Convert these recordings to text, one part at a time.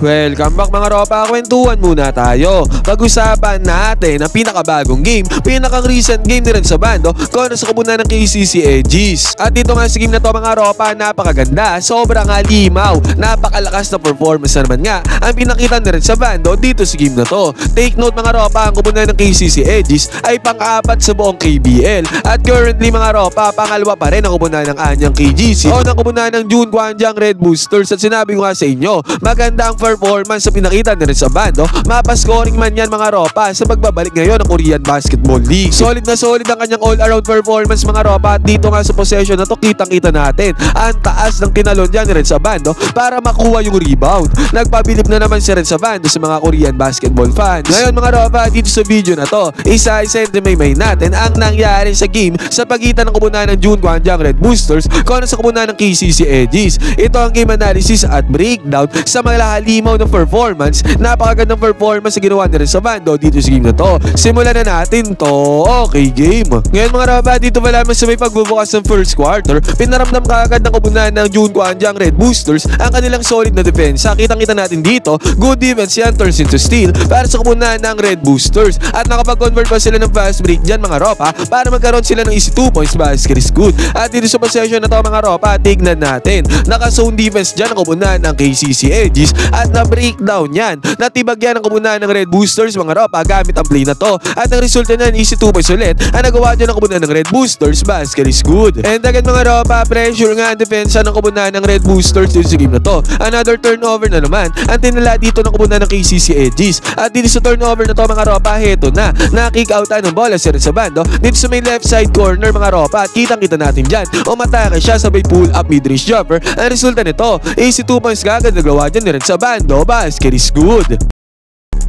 Welcome back mga ropa, kwentuhan muna tayo. Pag-usapan natin ang pinakabagong game, pinakang recent game ni rin sa bando, kung sa kubunan ng KCC Aegis. At dito nga sa game na to mga ropa, napakaganda, sobrang halimaw, napakalakas na performance na naman nga ang pinakita ni rin sa bando dito sa game na to. Take note mga ropa, ang kubunan ng KCC Aegis ay pang-apat sa buong KBL. At currently mga ropa, pangalawa pa rin ang kubunan ng Anyang KGC o ng kubunan ng June Kwanjang Red Boosters. At sinabi ko nga sa inyo, maganda ang performance sa pinakita ni rin sa bando, mapa-scoring man yan mga ropa sa pagbabalik ngayon ng Korean Basketball League. Solid na solid ang kanyang all-around performance mga ropa, at dito nga sa possession na to kitang-kita natin ang taas ng kinalon dyan ni rin sa bando para makuha yung rebound. Nagpabilib na naman si rin sa bando sa mga Korean basketball fans. Ngayon mga ropa, dito sa video na to, isa-isa-may natin ang nangyari sa game sa pagitan ng kubunan ng June Kwanjang Red Boosters kung sa kubunan ng KCC Aegis. Ito ang game analysis at breakdown sa mga halimaw ng performance. Napakagandang performance sa ginawa ni rin sa bando dito sa game na to. Simulan na natin to. Okay game. Ngayon mga ropa, dito pa lamang sa may pagbubukas ng first quarter, pinaramdam kaagad ng kubunan ng June Kwanjang Red Boosters ang kanilang solid na defensa. Kitang-kita natin dito, good defense yan turns into steal para sa kubunan ng Red Boosters. At nakapag-convert pa sila ng fast break dyan mga ropa para magkaroon sila ng easy 2 points. Basket is good. At dito sa possession na to mga ropa, tignan natin, naka-zone defense dyan ang kubunan ng KCC Aegis at na-breakdown yan. Natibag yan ang kubunan ng Red Boosters mga ropa gamit ang play na to. At ang resulta niyan, easy 2 points ulit ang nagawa dyan ang kubunan ng Red Boosters. Basket is good. And again mga ropa, pressure nga ang depensa ng kubunan ng Red Boosters dito sa game na to. Another turnover na naman ang tinala dito ng kubunan ng KCC Aegis. At dito sa turnover na to mga ropa, heto na, na-kick outan ng bola si rin sa bando dito sa may left side corner mga ropa. At kitang-kita natin dyan, umatake siya sabay pull up mid-range jumper. Ang resulta nito, easy 2 points kagad nagawa dyan ni rin sa bando. Basket is good.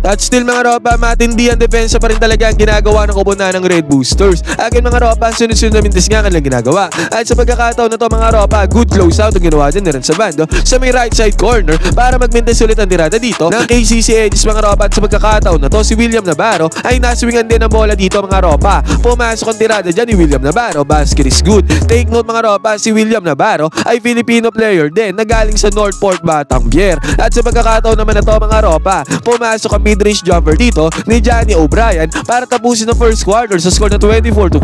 At still mga ropa, matindi ang depensa pa rin talaga ang ginagawa ng kubunan ng Red Boosters. Again mga ropa, sunod-sunod na mintis nga kanilang ginagawa. At sa pagkakataon na to mga ropa, good close out ang ginawa din na rin sa bando sa may right side corner para magmintis ulit ang tirada dito ng KCC Aegis mga ropa. At sa pagkakataon na to, si William Navarro ay naswingan din ang bola dito mga ropa. Pumasok ang tirada dyan ni William Navarro. Basket is good. Take note mga ropa, si William Navarro ay Filipino player din na galing sa Northport, Batangier. At sa pagkakataon naman na to mga ropa, pumasok ang mid-range jumper dito ni Johnny O'Brien para tapusin ang first quarter sa score na 24-14.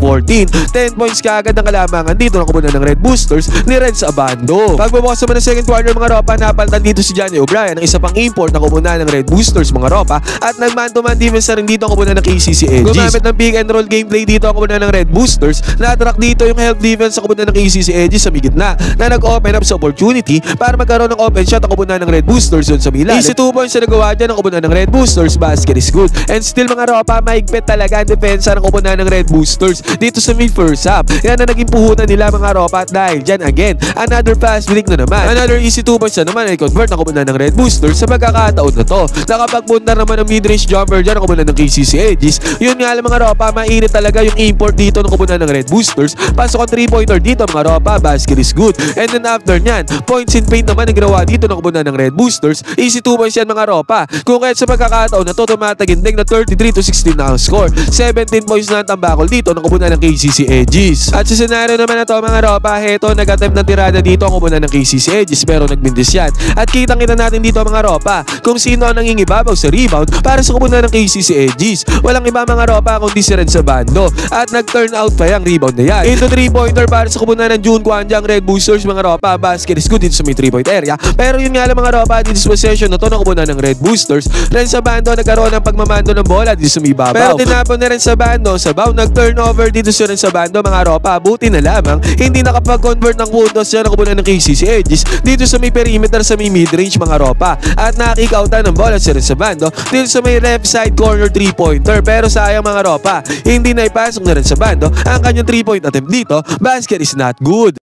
10 points kaagad ang kalamangan dito ng kubunan ng Red Boosters ni Reds Abando. Pagbubukas naman ng second quarter mga ropa, napalitan dito si Johnny O'Brien ng isa pang import ng kubunan ng Red Boosters mga ropa, at nag-man-to-man defense na rin dito ang kubunan ng KCC Aegis. Gumamit ng pick and roll gameplay dito ang kubunan ng Red Boosters. Na-attract dito yung help defense sa kubunan ng KCC Aegis sa migitna na nag-open up sa opportunity para magkaroon ng open shot ang kubunan ng Red Boosters dun sa milan. Easy 2 points na nagawa dyan ang kubunan ng Red Boosters. Basket is good. And still mga ropa, mahigpit talaga ang depensa ng kubunan ng Red Boosters dito sa mid first half. Yan na naging puhunan nila mga ropa, at dahil dyan again, another fast break na naman. Another easy 2 points na naman ay convert ng kubunan ng Red Boosters sa pagkakataon na to. Nakapagpunta naman ng mid-range jumper dyan ang kubunan ng KCC Aegis. Yun nga lang mga ropa, mainit talaga yung import dito ng kubunan ng Red Boosters. Pasok ang 3-pointer dito mga ropa, basket is good. And then after nyan, points in paint naman ang ginawa dito ng kubunan ng Red Boosters. Easy 2 points yan mga ropa. Kung kahit sa pagkakataon na to, tumatagindig na 33-16 na ang score. 17 points na ang tambakol dito ng kubunan ng KCC Aegis. At sa senaryo naman na to mga ropa, heto, nag-attempt ng tirada dito ang kubunan ng KCC Aegis pero nagbindis yan. At kitang-kita natin dito mga ropa kung sino ang nangingibabaw sa rebound para sa kubunan ng KCC Aegis. Walang iba mga ropa kundi si Red sa bando. At nag-turn out pa yung rebound na yan into 3-pointer para sa kubunan ng June Kwanjang Red Boosters mga ropa. Basket is good dito sa may 3-point area. Pero yun nga lang mga ropa, dito sa possession na to ng kubunan ng Red Boosters, Red sa bando nagkaroon ng pagmamando ng bola dito sa may babaw. Pero tinapon na rin sa bando, sabaw nag-turnover dito sa rin sa bando mga ropa. Buti na lamang hindi nakapag-convert ng puntos dyan ang kubunan ng KCC Aegis dito sa may perimeter sa may mid-range mga ropa. At na-kick outan ng bola sa rin sa bando dito sa may left side corner 3-pointer. Pero sayang mga ropa, hindi na ipasok na rin sa bando ang kanyang 3-point attempt dito. Basket is not good.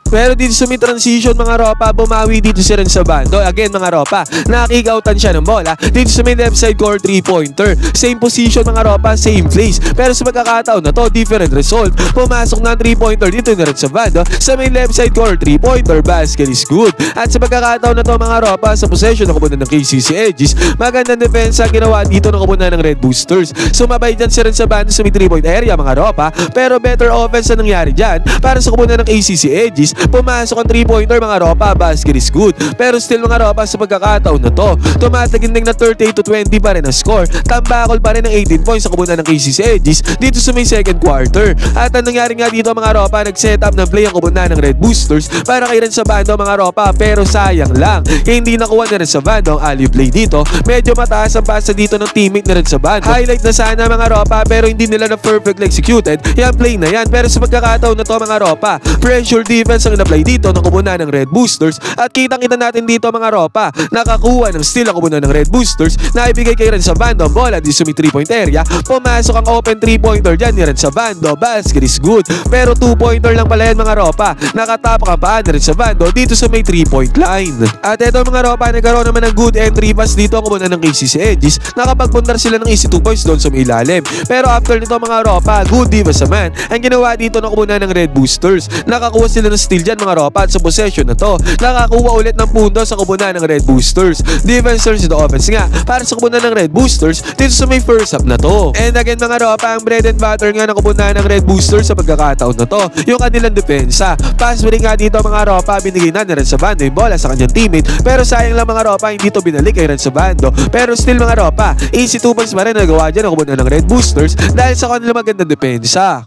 Pero dito sa may transition mga ropa, bumawi dito si rin sa bando. Again mga ropa, nakikoutan siya ng bola dito sa may left side court 3-pointer. Same position mga ropa, same place. Pero sa pagkakataon na to, different result. Pumasok na 3-pointer dito na rin sa bando sa may left side court 3-pointer. Basket is good. At sa pagkakataon na to mga ropa, sa possession ng kubunan ng KCC Aegis, magandang depensa ginawa dito ng kubunan ng Red Boosters. Sumabay dyan si rin sa bando sa may 3-point area mga ropa. Pero better offense na nangyari dyan para sa kubunan ng KCC Aegis Pumasok ang 3-pointer mga ropa, basket is good. Pero still mga ropa, sa pagkakataon na to, tumataginding na 38-20 pa rin ang score. Tambakol pa rin ng 18 points sa kubunan ng KCC Aegis dito sa may second quarter. At ang nangyari nga dito mga ropa, nag-set up ng play ang kubunan ng Red Boosters para kay Ren Sabando mga ropa, pero sayang lang, hindi nakuha ni Ren Sabando ang alley play dito. Medyo mataas ang pasa dito ng teammate ni Ren Sabando. Highlight na sana mga ropa, pero hindi nila na perfectly executed yung play na yan. Pero sa pagkakataon na to mga ropa, pressure defense ang in-apply dito ng kubunan ng Red Boosters. At kitang-kita natin dito mga ropa, nakakuha ng steal ang kubunan ng Red Boosters na ibigay kay Ren Sabando ang bola dito sa may 3-point area. Pumasok ang open 3-pointer dyan ni Ren Sabando, basket is good. Pero 2-pointer lang pala yan mga ropa, nakatapak ang paan ni Ren Sabando dito sa may 3-point line. At eto mga ropa, nagkaroon naman ng good entry pass dito ang kubunan ng KCC Aegis, nakapagpundar sila ng easy 2 points doon sa may ilalim. Pero after nito mga ropa, good divas naman ang ginawa dito ng kubunan ng Red Boosters. Nakakuha sila ng steal dyan mga ropa, at sa possession na to, nakakuha ulit ng punto sa kubunan ng Red Boosters. Defense to the offense nga para sa kubunan ng Red Boosters dito sa may first half na to. And again mga ropa, ang bread and butter nga ng kubunan ng Red Boosters sa pagkakataon na to, yung kanilang depensa. Pass rin nga dito mga ropa, binigay na ni Ren Sabando yung bola sa kanyang teammate, pero sayang lang mga ropa, hindi to binalik kay Ren Sabando. Pero still mga ropa, easy 2 points pa rin nagawa dyan ang kubunan ng Red Boosters dahil sa kanilang magandang depensa.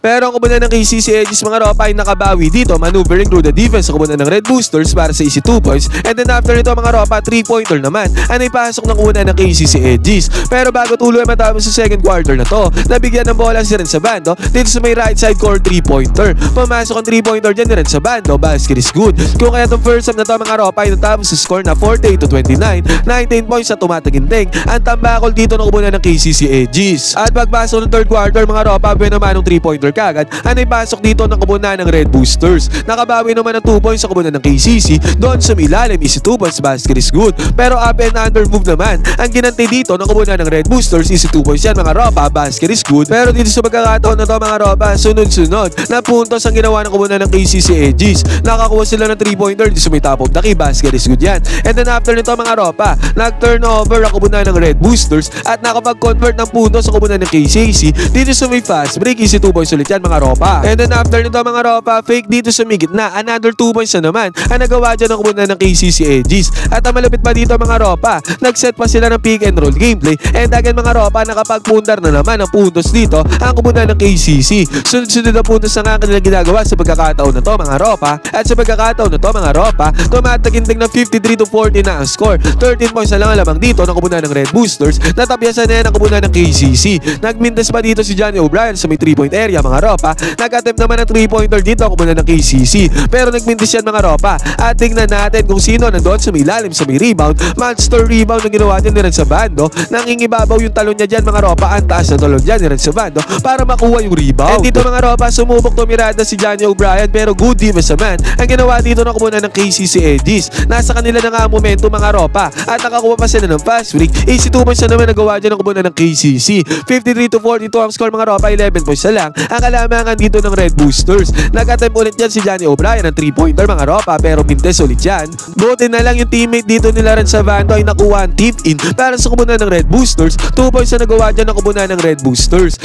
Pero ang kubunan ng KCC Aegis mga ropa ay nakabawi dito, maneuvering through the defense sa kubunan ng Red Boosters para sa easy 2 points. And then after nito mga ropa, 3-pointer naman ang ipasok ng kubunan ng KCC Aegis. Pero bago tuloy matapos sa second quarter na to, nabigyan ng bola si Ren Sabando dito sa may right side court 3-pointer. Pumasok ang 3-pointer dyan ni Ren Sabando, basket is good. Kung kaya itong first half na to mga ropa ay natapos sa score na 48-29, 19 points na tumataginting ang tambakol dito ng kubunan ng KCC Aegis. At pagpasok ng third quarter mga ropa, buwan naman ng 3-pointer kagad ang ipasok dito ng kubunan ng Red Boosters. Nakabawi naman ng 2 points sa kubunan ng KCC doon sa ilalim, easy 2 points, basket is good. Pero up and under move naman ang ginantay dito ng kubunan ng Red Boosters, easy 2 points yan mga ropa, basket is good. Pero dito sa pagkakataon na to mga ropa, sunod-sunod na puntos ang ginawa ng kubunan ng KCC Aegis. Nakakuha sila ng 3-pointer dito sa may top of the key, basket is good yan. And then after nito mga ropa, nag-turnover ang kubunan ng Red Boosters at nakapag-convert ng puntos sa kubunan ng KCC dito sa may fast break, easy 2 points ulit yan mga ropa. And then after nito mga ropa, fake dito sa may gitna, another 2 points na naman ang nagawa dyan ng kubunan ng KCC Aegis. At ang malapit pa dito mga ropa, nag-set pa sila ng pick and roll gameplay, and again mga ropa, nakapagpundar na naman ang puntos dito ang kubunan ng KCC. Sunod-sunod na puntos na nga kanilang ginagawa sa pagkakataon na to mga ropa. At sa pagkakataon na to mga ropa, tumataginting na 53-40 na ang score. 13 points na lang ang lamang dito ng kubunan ng Red Boosters. Natapyasan na yan ang kubunan ng KCC. Nagmintas pa dito si Johnny O'Brien sa may 3-point area mga ropa. Nag-attempt naman ng 3-pointer dito ang kubunan ng KCC, pero nagmintis yan mga ropa. At tingnan natin kung sino nandoon sa may ilalim sa may rebound. Monster rebound na ginawa niya ni Ren Sabando. Nangingibabaw yung talon niya dyan mga ropa. Ang taas na talon dyan ni Ren Sabando para makuha yung rebound. And dito mga ropa, sumubok tumirada si Johnny O'Brien, pero good defense naman ang ginawa dito ng kubunan ng KCC Aegis. Nasa kanila na nga momento mga ropa, at nakakuha pa sila ng fast break. Easy 2 points na naman nagawa dyan ng kubunan ng KCC. 53-42 ang score mga ropa, 11 points na lang ang kalamangan dito ng Red Boosters. Nag-attempt ulit yan si Johnny O'Brien ng 3-pointer mga ropa, pero mintes ulit yan. Buti na lang yung teammate dito nila Ren Sabando ay nakuha ang tip in para sa kubunan ng Red Boosters. 2 points na nagawa dyan ng kubunan ng Red Boosters.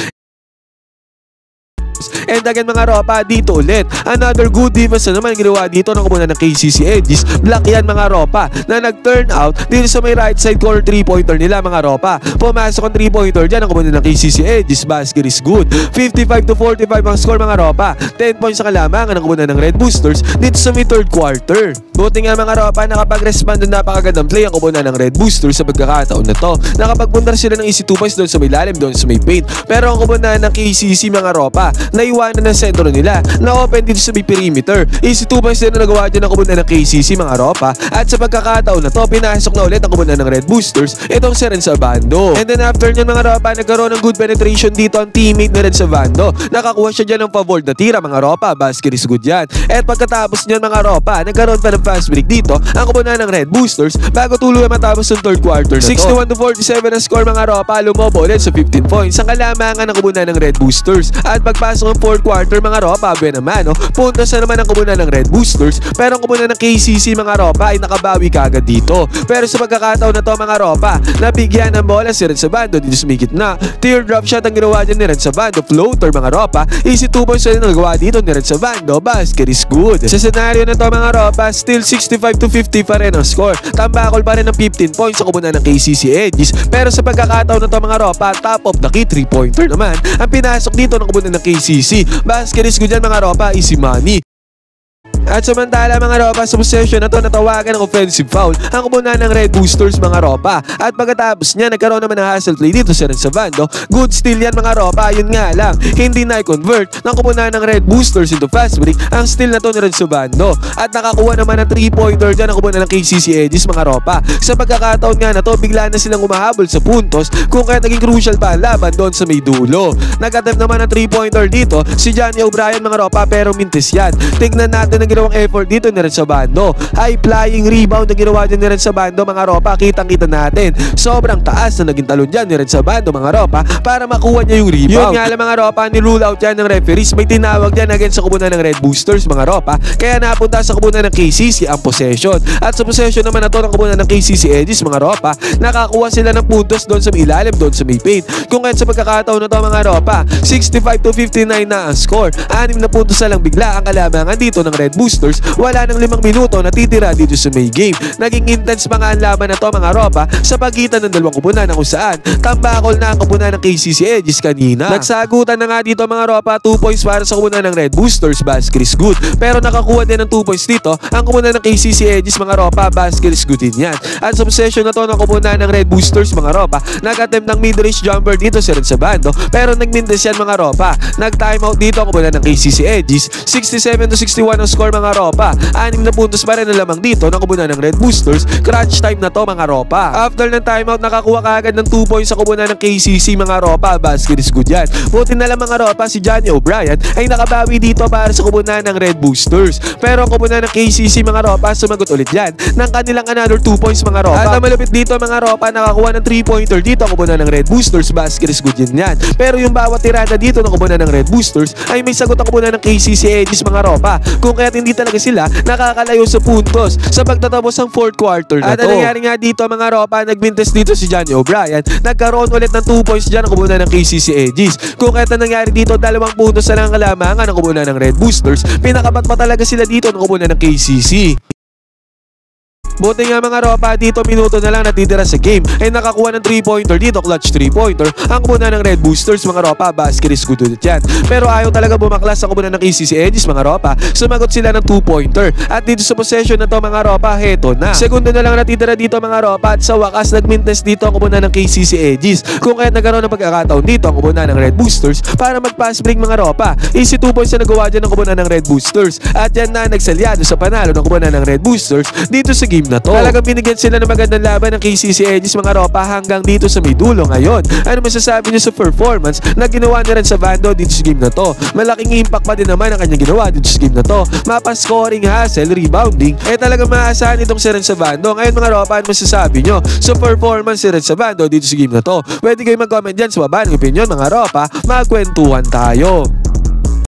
And again mga ropa, dito ulit another good defense na naman ginawa dito ng kubunan ng KCC Aegis. Block yan mga ropa na nag-turn out dito sa may right side corner 3-pointer nila mga ropa. Pumasok ang 3-pointer dyan ang kubunan ng KCC Aegis, basket is good. 55-45 ang score mga ropa. 10 points sa kalamangan ng kubunan ng Red Boosters dito sa may third quarter. Buti nga mga ropa, nakapag-respond ng napakagandang play ang kubunan ng Red Boosters sa pagkakataon na to. Nakapagpundar sila ng easy 2 points doon sa may lalim, doon sa may paint. Pero ang kubunan ng KCC mga ropa, naiwanan ng sentro nila na open dito sa may perimeter. Easy 2 points din na nagawa dyan ang kubunan ng KCC mga ropa. At sa pagkakataon na to, pinasok na ulit ang kubunan ng Red Boosters itong si Ren Sabando. And then after nyan mga ropa, nagkaroon ng good penetration dito ang teammate ni Ren Sabando. Nakakuha siya dyan ng favor na tira mga ropa, basket is good yan. At pagkatapos nyan mga ropa, nagkaroon pa ng fast break dito ang kubunan ng Red Boosters bago tuloy matapos ng third quarter na to. 61-47 ang score mga ropa, lumobo ulit sa 15 points ang kalamangan ng kubunan ng Red Boosters. At pagpasok ng fourth quarter mga ropa, naman, no? Puntos na naman ang kubunan ng Red Boosters, pero ang kubunan ng KCC mga ropa ay nakabawi kagad dito. Pero sa pagkakataon na to mga ropa, nabigyan ng bola si Red Sabando dito sa may gitna. Teardrop shot ang ginawa dyan ni Red Sabando, floater mga ropa, easy 2 points na nagawa dito ni Red Sabando, basket is good. Sa scenario na to mga ropa, still 65-50 pa rin ang score. Tambakol pa rin ng 15 points sa kubunan ng KCC Edges, pero sa pagkakataon na to mga ropa, top of the key 3-pointer naman ang pinasok dito ng kubunan ng KCC. Basket is good yan mga ropa, easy money. At samantala mga ropa, sa possession na to natawagan ng offensive foul ang kubunan ng Red Boosters mga ropa. At pagkatapos niya nagkaroon naman ng hustle play dito si Red Sabando. Good steal yan mga ropa, yun nga lang hindi na-convert ng kubunan ng Red Boosters into fast break ang steal na to ni Red Sabando. At nakakuha naman ng 3-pointer dyan ang kubunan ng KCC Edges mga ropa. Sa pagkakataon nga na to, bigla na silang umahabol sa puntos kung kaya naging crucial pa ang laban doon sa may dulo. Nag-attempt naman ng 3-pointer dito si Johnny O'Brien mga ropa, pero mintis yan. Tignan natin ang ginawang effort dito ni Red Sabando. High flying rebound na ginawa dyan ni Red Sabando mga ropa, kitang-kita natin. Sobrang taas na naging talon dyan ni Red Sabando mga ropa para makuha niya yung rebound. Yun nga lang mga ropa, ni-rule out yan ng referees. May tinawag dyan against sa kubunan ng Red Boosters mga ropa, kaya napunta sa kubunan ng KCC ang possession. At sa possession naman na to ng kubunan ng KCC Edges mga ropa, nakakuha sila ng puntos doon sa may ilalim, doon sa may paint. Kung kaya sa pagkakataon na to mga ropa, 65-59 na ang score. 6 na puntos na lang bigla ang kalamangan dito ng Red Boosters. Wala nang 5 minuto natitira dito sa may game. Naging intense pa nga ang laban na to mga ropa sa pagitan ng dalawang kubunan na kung saan tambakol na ang kubunan ng KCC Edges kanina. Nagsagutan na nga dito mga ropa, 2 points para sa kubunan ng Red Boosters, basket is good. Pero nakakuha din ng 2 points dito ang kubunan ng KCC Edges mga ropa, basket is good din yan. At sa possession na to ng kubunan ng Red Boosters mga ropa, nag-attempt ng mid-range jumper dito si Red Sabando, pero nagmindes yan mga ropa. Nag-timeout dito ang kubunan ng KCC Edges, 67-61 ang score mga ropa. 6 na puntos pa rin na lamang dito ng kubunan ng Red Boosters. Crunch time na to mga ropa. After ng timeout, nakakuha kaagad ng 2 points sa kubunan ng KCC mga ropa, basket is good yan. Buti na lang mga ropa, si Johnny O'Brien ay nakabawi dito para sa kubunan ng Red Boosters. Pero ang kubunan ng KCC mga ropa, sumagot ulit yan ng kanilang another 2 points mga ropa. At ang malupit dito mga ropa, nakakuha ng 3-pointer dito ang kubunan ng Red Boosters, basket is good yan. Pero yung bawat tirada dito ng kubunan ng Red Boosters ay may sagot ang kubunan ng KCC Edges mga ropa, kung kaya't hindi talaga sila nakakalayo sa puntos sa pagtatapos ng fourth quarter na to. At ang nangyari nga dito mga ropa, nagmintes dito si Johnny O'Brien, nagkaroon ulit ng 2 points dyan ang kubunan ng KCC Edges. Kung kaya't ang nangyari dito, 2 puntos na lang kalamangan ng kubunan ng Red Boosters. Pinakabat pa talaga sila dito ng kubunan ng KCC. Buti nga mga ropa, dito minuto na lang natitira sa game ay nakakuha ng 3-pointer dito, clutch 3-pointer ang kubunan ng Red Boosters mga ropa, basket is good ulit yan. Pero ayaw talaga bumaklas ang kubunan ng KCC Edges mga ropa, sumagot sila ng 2-pointer. At dito sa possession na to mga ropa, heto na. Segundo na lang natitira dito mga ropa, at sa wakas nagmintes dito ang kubunan ng KCC Edges. Kung kaya nagkaroon ng pagkakataon dito ang kubunan ng Red Boosters para mag-pass break mga ropa, easy 2 points na nagawa dyan ng kubunan ng Red Boosters. At yan na nagsalyado sa panalo ng kubunan ng Red Boosters dito sa game na to. Talagang binigyan sila ng magandang laban ng KCC Edges mga ropa hanggang dito sa may dulo ngayon. Ano masasabi niyo sa performance na ginawa ni Red Sabando dito sa game na to? Malaking impact pa din naman ang kanyang ginawa dito sa game na to. Mapa scoring, hustle, rebounding, talagang maasahan itong si Red Sabando. Ngayon mga ropa, ano masasabi niyo sa performance ni Red Sabando dito sa game na to? Pwede kayo mag-comment dyan sa baba ng opinion mga ropa, magkwentuhan tayo.